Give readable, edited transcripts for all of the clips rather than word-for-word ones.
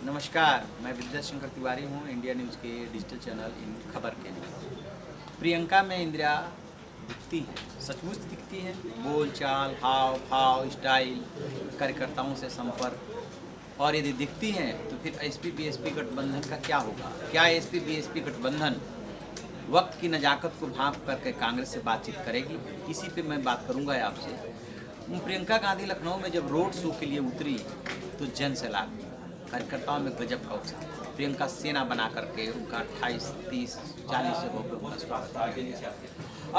नमस्कार, मैं विद्या शंकर तिवारी हूँ इंडिया न्यूज़ के डिजिटल चैनल इन खबर के लिए। प्रियंका में इंदिरा दिखती हैं, सचमुच दिखती हैं। बोल चाल, हाव भाव, स्टाइल, कार्यकर्ताओं से संपर्क। और यदि दिखती हैं तो फिर एसपी बीएसपी गठबंधन का क्या होगा? क्या एसपी बीएसपी गठबंधन वक्त की नज़ाकत को भांप करके कांग्रेस से बातचीत करेगी? इसी पे मैं बात करूंगा आपसे। प्रियंका गांधी लखनऊ में जब रोड शो के लिए उतरी तो जन सैलाब, कार्यकर्ताओं में गजब का उत्साह। प्रियंका सेना बना करके उनका 28, 30, 40 जगहों पर उनका स्वागत किया गया।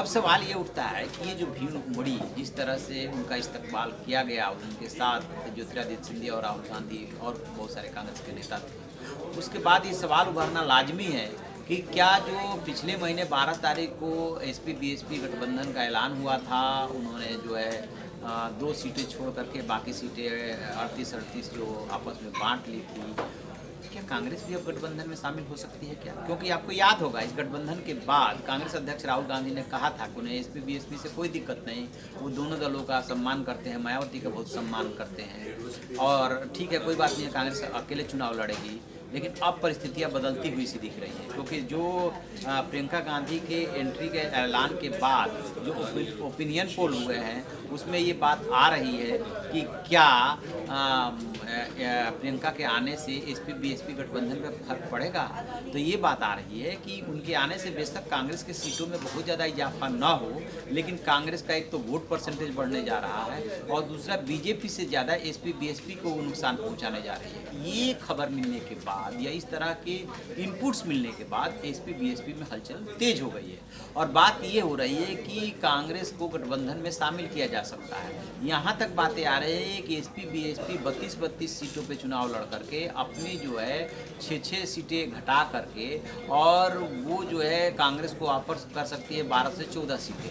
अब सवाल ये उठता है कि ये जो भीड़ उमड़ी, जिस तरह से उनका इस्तकबाल किया गया, उनके साथ ज्योतिरादित्य सिंधिया और राहुल गांधी और बहुत सारे कांग्रेस के नेता थे, उसके बाद ये सवाल उभरना लाजमी है कि क्या जो पिछले महीने 12 तारीख को एसपी बीएसपी गठबंधन का ऐलान हुआ था, उन्होंने जो है 2 सीटें छोड़ करके बाकी सीटें 38-38 जो आपस में बांट ली थी, क्या कांग्रेस भी अब गठबंधन में शामिल हो सकती है क्या? क्योंकि आपको याद होगा इस गठबंधन के बाद कांग्रेस अध्यक्ष राहुल गांधी ने कहा था कि उन्हें एसपी बीएसपी से कोई दिक्कत नहीं, वो दोनों दलों का सम्मान करते हैं, मायावती का बहुत सम्मान करते हैं और ठीक है, कोई बात नहीं है, कांग्रेस अकेले चुनाव लड़ेगी। लेकिन अब परिस्थितियां बदलती हुई सी दिख रही हैं, क्योंकि जो प्रियंका गांधी के एंट्री के ऐलान के बाद जो ओपिनियन पोल हुए हैं उसमें ये बात आ रही है कि क्या प्रियंका के आने से एसपी बीएसपी गठबंधन में फर्क पड़ेगा। तो ये बात आ रही है कि उनके आने से बेशक कांग्रेस के सीटों में बहुत ज़्यादा इजाफा ना हो, लेकिन कांग्रेस का एक तो वोट परसेंटेज बढ़ने जा रहा है और दूसरा बीजेपी से ज़्यादा एसपी बीएसपी को नुकसान पहुँचाने जा रही है। ये खबर मिलने के बाद या इस तरह के इनपुट्स मिलने के बाद एसपी बीएसपी में हलचल तेज हो गई है और बात ये हो रही है कि कांग्रेस को गठबंधन में शामिल किया जा सकता है। यहाँ तक बातें आ रही है कि एसपी बीएसपी 32 सीटों पे चुनाव लड़ करके अपनी जो है 6 सीटें घटा करके और वो जो है कांग्रेस को ऑफर कर सकती है 12 से 14 सीटें।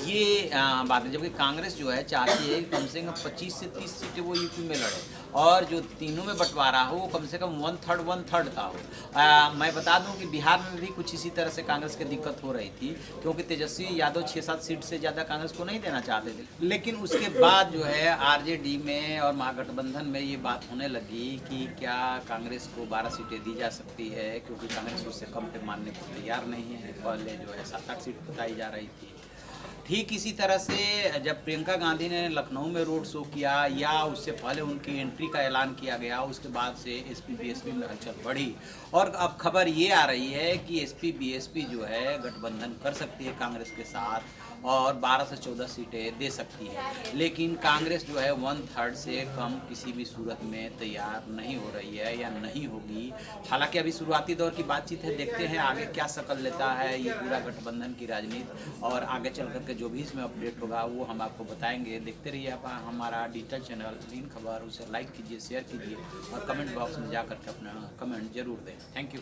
ये बात है, जबकि कांग्रेस जो है चाहती है कम से कम 25 से 30 सीटें वो यूपी में लड़े और जो तीनों में बंटवारा हो वो कम से कम 1/3 का हो। मैं बता दूं कि बिहार में भी कुछ इसी तरह से कांग्रेस की दिक्कत हो रही थी, क्योंकि तेजस्वी यादव 6-7 सीट से ज़्यादा कांग्रेस को नहीं देना चाहते थे। लेकिन उसके बाद जो है आरजेडी में और महागठबंधन में ये बात होने लगी कि क्या कांग्रेस को 12 सीटें दी जा सकती है, क्योंकि कांग्रेस उससे कम पे मानने को तैयार नहीं है। पहले जो है 7-8 सीट बताई जा रही थी। ठीक इसी तरह से जब प्रियंका गांधी ने लखनऊ में रोड शो किया या उससे पहले उनकी एंट्री का ऐलान किया गया, उसके बाद से एसपी बीएसपी में हलचल बढ़ी और अब खबर ये आ रही है कि एसपी बीएसपी जो है गठबंधन कर सकती है कांग्रेस के साथ और 12 से 14 सीटें दे सकती है। लेकिन कांग्रेस जो है 1/3 से कम किसी भी सूरत में तैयार नहीं हो रही है या नहीं होगी। हालांकि अभी शुरुआती दौर की बातचीत है, देखते हैं आगे क्या शक्ल लेता है ये पूरा गठबंधन की राजनीति और आगे चल करके जो भी इसमें अपडेट होगा वो हम आपको बताएंगे। देखते रहिए आप हमारा डिजिटल चैनल इन खबर, उसे लाइक कीजिए, शेयर कीजिए और कमेंट बॉक्स में जा करके अपना कमेंट जरूर दें। Thank you.